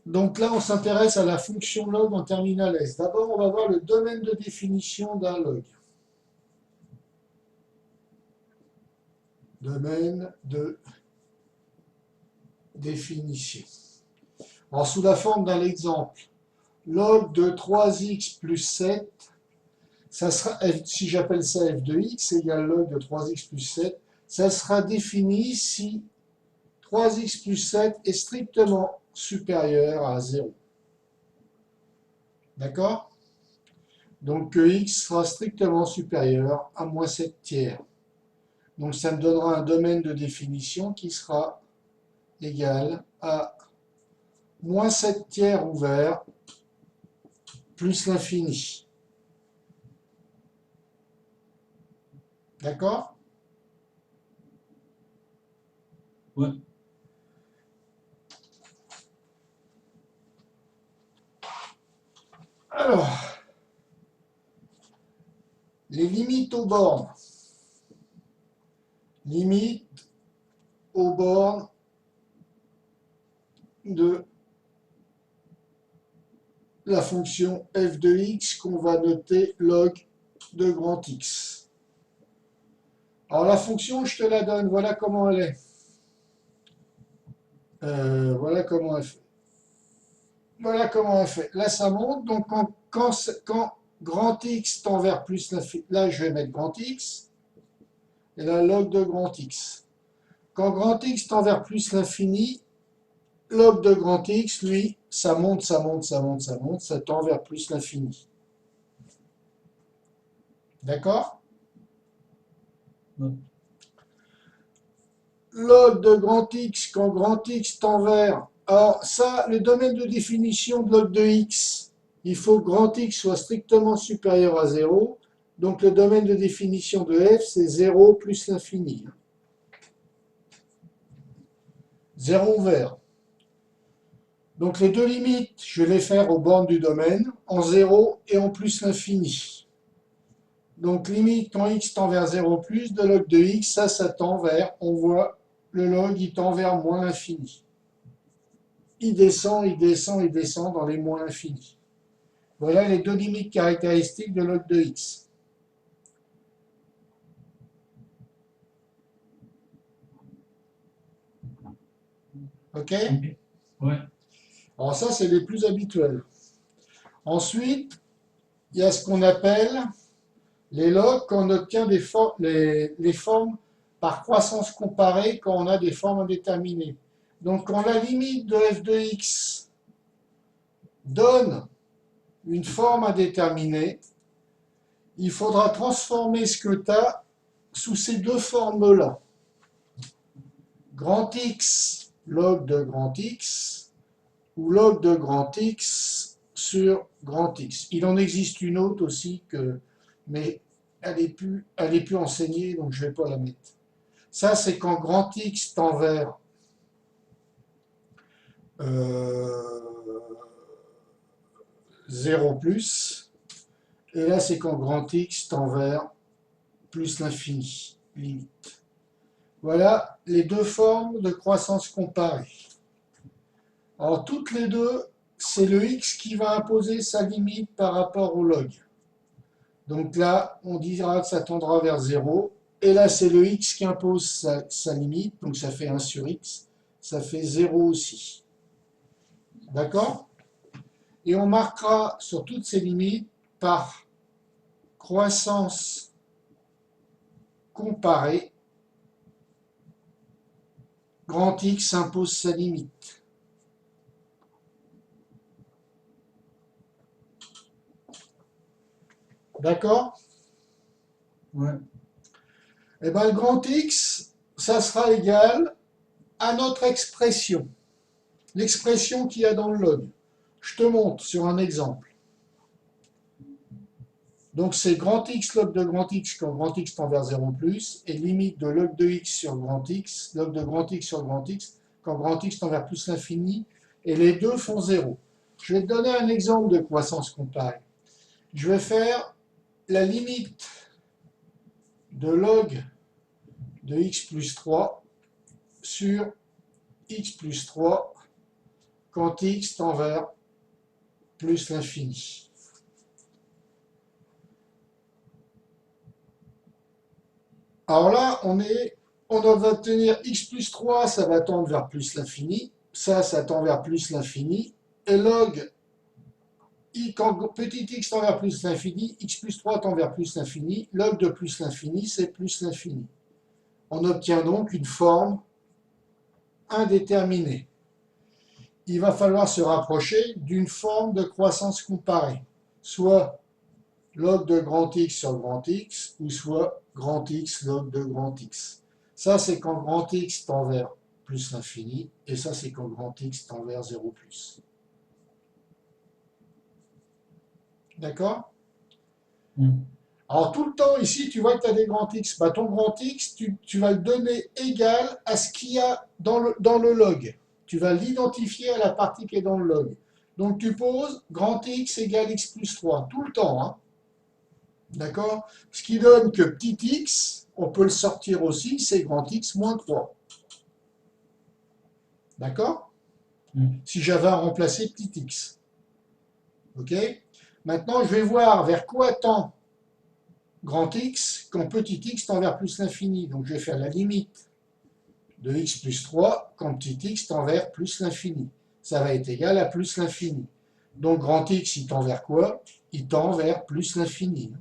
Donc là, on s'intéresse à la fonction log en terminal S. D'abord, on va voir le domaine de définition d'un log. Domaine de définition. Alors, sous la forme d'un exemple, log de 3x plus 7, ça sera, si j'appelle ça f de x égale log de 3x plus 7, ça sera défini si 3x plus 7 est strictement supérieur à 0. D'accord? Donc que x sera strictement supérieur à moins 7 tiers. Donc ça me donnera un domaine de définition qui sera égal à moins 7 tiers ouvert plus l'infini. D'accord? Ouais. Alors, les limites aux bornes. Limites aux bornes de la fonction f de x qu'on va noter log de grand X. Alors la fonction, je te la donne, voilà comment elle est. Voilà comment elle fait. Voilà comment elle fait. Là, ça monte. Donc, quand grand X tend vers plus l'infini, là, je vais mettre grand X. Et là, log de grand X. Quand grand X tend vers plus l'infini, log de grand X, lui, ça monte, ça monte, ça monte, ça monte, ça tend vers plus l'infini. D'accord? Ouais. Log de grand X, quand grand X tend vers... Alors, ça, le domaine de définition de log de X, il faut que grand X soit strictement supérieur à 0. Donc, le domaine de définition de f, c'est 0 plus l'infini. 0 ouvert. Donc, les deux limites, je vais les faire aux bornes du domaine, en 0 et en plus l'infini. Donc, limite quand x tend vers 0 plus de log de x, ça tend vers, on voit, le log, il tend vers moins l'infini. Il descend, il descend, il descend dans les moins infinis. Voilà les deux limites caractéristiques de log de x. OK? Ok. Ouais. Alors ça, c'est les plus habituels. Ensuite, il y a ce qu'on appelle les logs quand on obtient les formes par croissance comparée quand on a des formes indéterminées. Donc quand la limite de f de x donne une forme indéterminée, il faudra transformer ce que tu as sous ces deux formes-là. Grand X, log de grand X, ou log de grand X sur grand X. Il en existe une autre aussi, mais elle est plus enseignée, donc je ne vais pas la mettre. Ça, c'est quand grand X tend vers euh, 0 plus, et là, c'est quand grand X tend vers plus l'infini, limite. Voilà les deux formes de croissance comparée. Alors, toutes les deux, c'est le x qui va imposer sa limite par rapport au log. Donc là, on dira que ça tendra vers 0. Et là, c'est le x qui impose sa limite. Donc ça fait 1 sur x. Ça fait 0 aussi. D'accord? Et on marquera sur toutes ces limites par croissance comparée. Grand X impose sa limite. D'accord? Ouais. Et bien le grand X, ça sera égal à notre expression. L'expression qu'il y a dans le log. Je te montre sur un exemple. Donc c'est grand X log de grand X quand grand X tend vers 0 plus, et limite de log de X sur grand X, log de grand X sur grand X, quand grand X tend vers plus l'infini, et les deux font 0. Je vais te donner un exemple de croissance comparée. Je vais faire la limite de log de x plus 3 sur x plus 3 quand x tend vers plus l'infini. Alors là, on va tenir x plus 3, ça va tendre vers plus l'infini. Ça tend vers plus l'infini. Et log, quand petit x tend vers plus l'infini, x plus 3 tend vers plus l'infini. Log de plus l'infini, c'est plus l'infini. On obtient donc une forme indéterminée. Il va falloir se rapprocher d'une forme de croissance comparée, soit log de grand X sur grand X, ou soit grand X log de grand X. Ça, c'est quand grand X tend vers plus l'infini, et ça, c'est quand grand X tend vers 0 plus. D'accord? Alors, tout le temps, ici, tu vois que tu as des grands X. Bah, ton grand X, tu vas le donner égal à ce qu'il y a dans le log. Tu vas l'identifier à la partie qui est dans le log. Donc, tu poses grand X égale X plus 3, tout le temps, hein. D'accord? Ce qui donne que petit x, on peut le sortir aussi, c'est grand X moins 3. D'accord? Si j'avais à remplacer petit x. Ok? Maintenant, je vais voir vers quoi tend grand X quand petit x tend vers plus l'infini. Donc, je vais faire la limite de x plus 3 quand petit x tend vers plus l'infini. Ça va être égal à plus l'infini. Donc, grand X, il tend vers quoi? Il tend vers plus l'infini.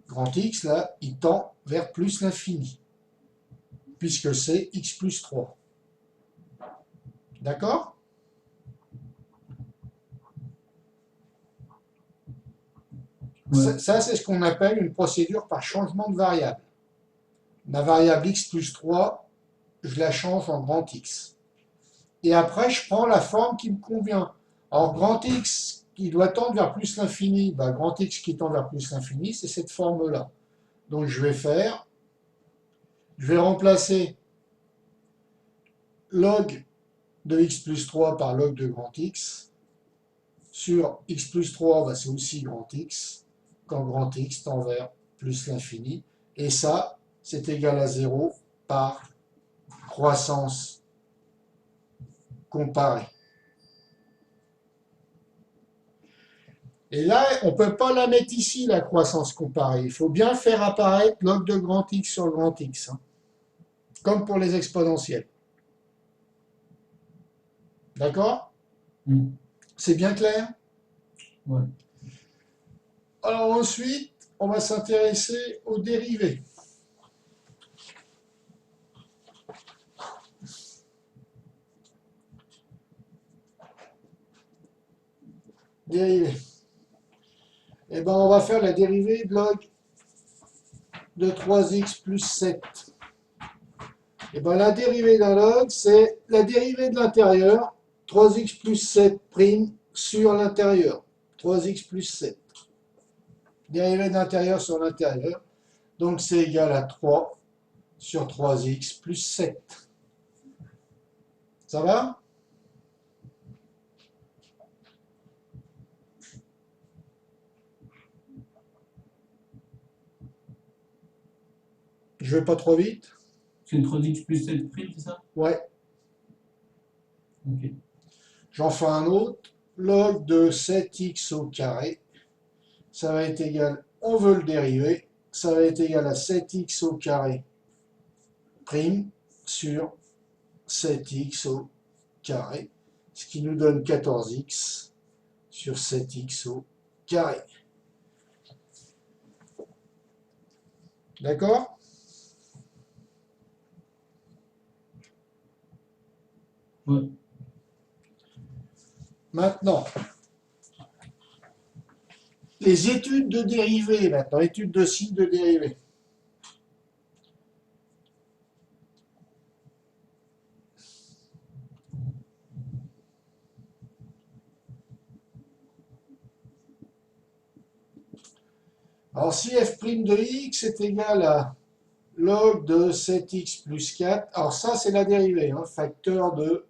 Grand X, là, il tend vers plus l'infini, puisque c'est x plus 3. D'accord? Ouais. Ça, c'est ce qu'on appelle une procédure par changement de variable. Ma variable x plus 3, je la change en grand X. Et après, je prends la forme qui me convient. Alors, grand X qui doit tendre vers plus l'infini, ben, grand X qui tend vers plus l'infini, c'est cette forme-là. Donc, je vais remplacer log de x plus 3 par log de grand X. Sur x plus 3, ben, c'est aussi grand X, quand grand X tend vers plus l'infini. Et ça, c'est égal à 0 par croissance comparée. Et là, on ne peut pas la mettre ici, la croissance comparée. Il faut bien faire apparaître log de grand X sur grand X, hein, comme pour les exponentielles. D'accord? C'est bien clair? Ouais. Alors ensuite, on va s'intéresser aux dérivés. Dérivés. Eh bien, on va faire la dérivée de log de 3x plus 7. Et bien, la dérivée d'un log, c'est la dérivée de l'intérieur, 3x plus 7' sur l'intérieur. 3x plus 7. Dérivée de l'intérieur sur l'intérieur. Donc, c'est égal à 3 sur 3x plus 7. Ça va? Je vais pas trop vite? C'est 3x plus 7', c'est ça? Ouais. Ok. J'en fais un autre. Log de 7x au carré. Ça va être égal, on veut le dériver, ça va être égal à 7x au carré prime sur 7x au carré, ce qui nous donne 14x sur 7x au carré. D'accord? Ouais. Maintenant, les études de dérivés, maintenant, études de signes de dérivés. Alors, si f' de x est égal à log de 7x plus 4, alors ça, c'est la dérivée, hein, facteur de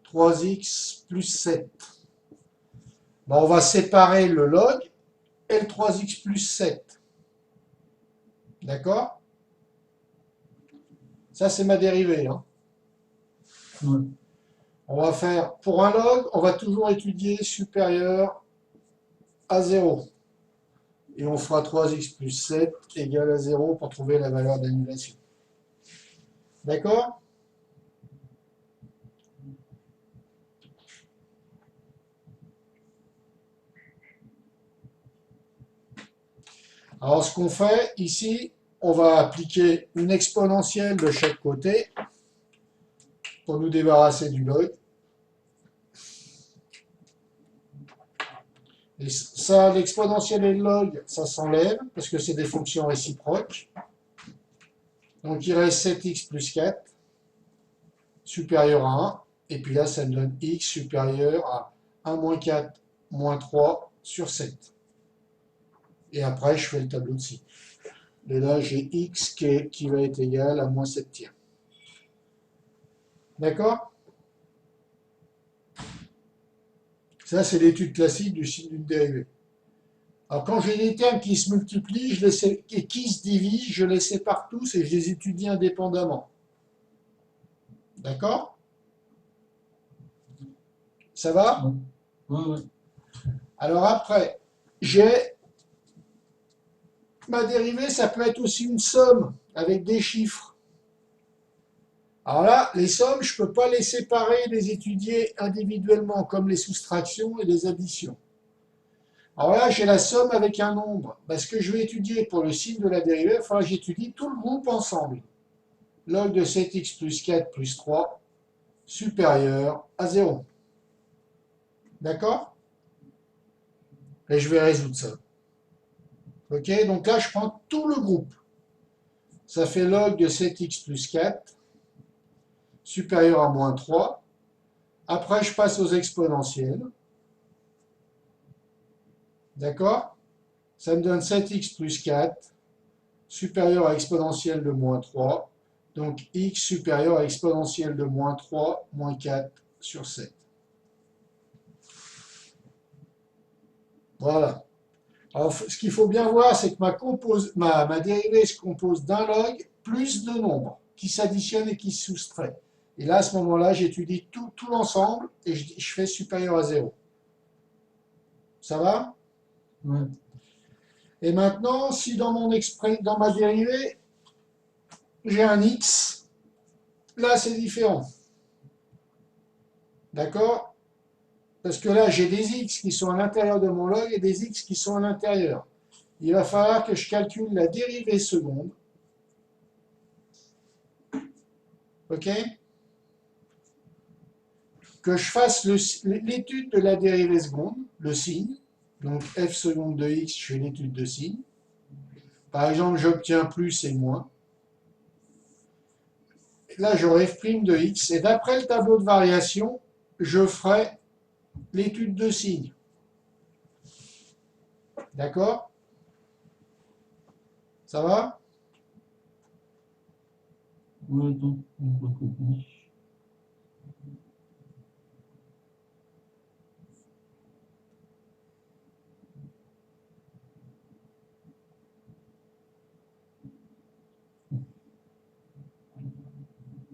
3x plus 7. Bon, on va séparer le log et le 3x plus 7. D'accord? Ça, c'est ma dérivée. Hein. Ouais. On va faire, pour un log, on va toujours étudier supérieur à 0. Et on fera 3x plus 7 égale à 0 pour trouver la valeur d'annulation. D'accord? Alors ce qu'on fait ici, on va appliquer une exponentielle de chaque côté pour nous débarrasser du log. Et ça, l'exponentielle et le log, ça s'enlève parce que c'est des fonctions réciproques. Donc il reste 7x plus 4 supérieur à 1. Et puis là, ça me donne x supérieur à 1 moins 4 moins 3 sur 7. Et après, je fais le tableau de ci. Et là, j'ai x qui va être égal à moins 7 tiers. D'accord? Ça, c'est l'étude classique du signe d'une dérivée. Alors, quand j'ai des termes qui se multiplient et qui se divisent, je les sépare tous et je les étudie indépendamment. D'accord? Ça va? Ouais. Alors après, j'ai ma dérivée, ça peut être aussi une somme avec des chiffres. Alors là, les sommes, je ne peux pas les séparer et les étudier individuellement, comme les soustractions et les additions. Alors là, j'ai la somme avec un nombre. Ce que je vais étudier pour le signe de la dérivée, il faudra que j'étudie tout le groupe ensemble. Log de 7x plus 4 plus 3 supérieur à 0. D'accord? Et je vais résoudre ça. Ok? Donc là, je prends tout le groupe. Ça fait log de 7x plus 4 supérieur à moins 3. Après, je passe aux exponentielles. D'accord? Ça me donne 7x plus 4 supérieur à exponentielle de moins 3. Donc x supérieur à exponentielle de moins 3 moins 4 sur 7. Voilà. Alors, ce qu'il faut bien voir, c'est que ma dérivée se compose d'un log plus de nombres qui s'additionnent et qui se soustraient. Et là, à ce moment-là, j'étudie tout l'ensemble et je fais supérieur à 0. Ça va? Ouais. Et maintenant, si dans ma dérivée, j'ai un x, là, c'est différent. D'accord? Parce que là, j'ai des x qui sont à l'intérieur de mon log et des x qui sont à l'intérieur. Il va falloir que je calcule la dérivée seconde. OK? Que je fasse l'étude de la dérivée seconde, le signe. Donc f seconde de x, je fais l'étude de signe. Par exemple, j'obtiens plus et moins. Là, j'aurai f' de x. Et d'après le tableau de variation, je ferai l'étude de signe. D'accord? Ça va? Ouais, attends, on va couper.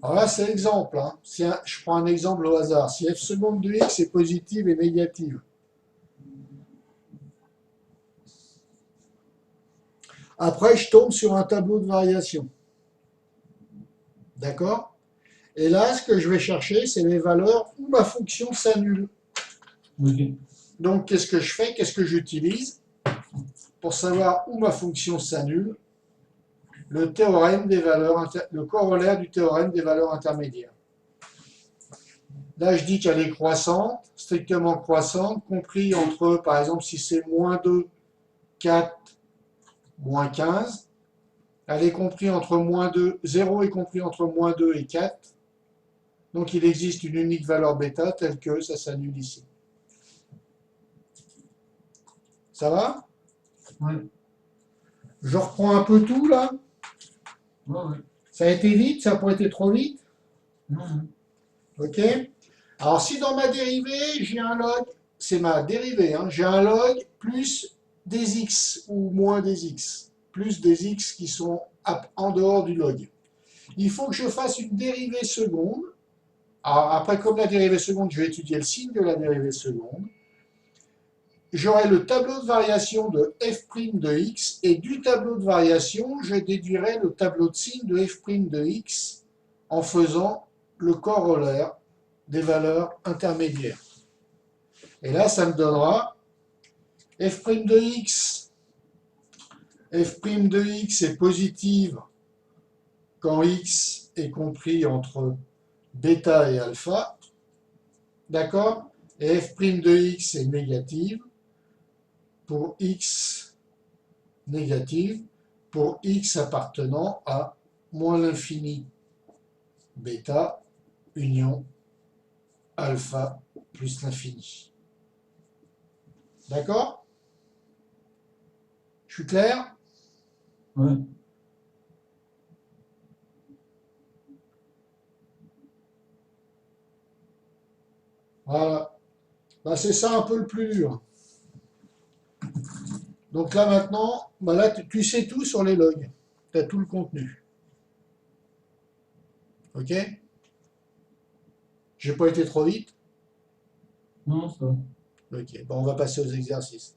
Alors là, c'est l'exemple. Hein. Je prends un exemple au hasard. Si f seconde de x est positive et négative, après, je tombe sur un tableau de variation. D'accord? Et là, ce que je vais chercher, c'est les valeurs où ma fonction s'annule. Okay. Donc, qu'est-ce que je fais? Qu'est-ce que j'utilise pour savoir où ma fonction s'annule? Le corollaire du théorème des valeurs intermédiaires. Là, je dis qu'elle est croissante, strictement croissante, compris entre, par exemple, si c'est moins 2, 4, moins 15. Elle est comprise entre moins 2, 0 est compris entre moins 2 et 4. Donc, il existe une unique valeur bêta telle que ça s'annule ici. Ça va? Ouais. Je reprends un peu tout, là. Ouais. Ça a été vite? Ça n'a pas été trop vite? Non. OK? Alors, si dans ma dérivée, j'ai un log, c'est ma dérivée, hein, j'ai un log plus des x ou moins des x, plus des x qui sont en dehors du log. Il faut que je fasse une dérivée seconde Alors, après, comme la dérivée seconde, je vais étudier le signe de la dérivée seconde. J'aurai le tableau de variation de f' de x, et du tableau de variation, je déduirai le tableau de signe de f' de x en faisant le corollaire des valeurs intermédiaires. Et là, ça me donnera f' de x. F' de x est positive quand x est compris entre bêta et alpha. D'accord? Et f' de x est négative pour x négative pour x appartenant à moins l'infini bêta union alpha plus l'infini. D'accord? Je suis clair? Ouais. Voilà. Ben, c'est ça un peu le plus dur. Donc là maintenant, ben là, tu sais tout sur les logs. Tu as tout le contenu. Ok? J'ai pas été trop vite? Non, ça. Ok. Ben, on va passer aux exercices.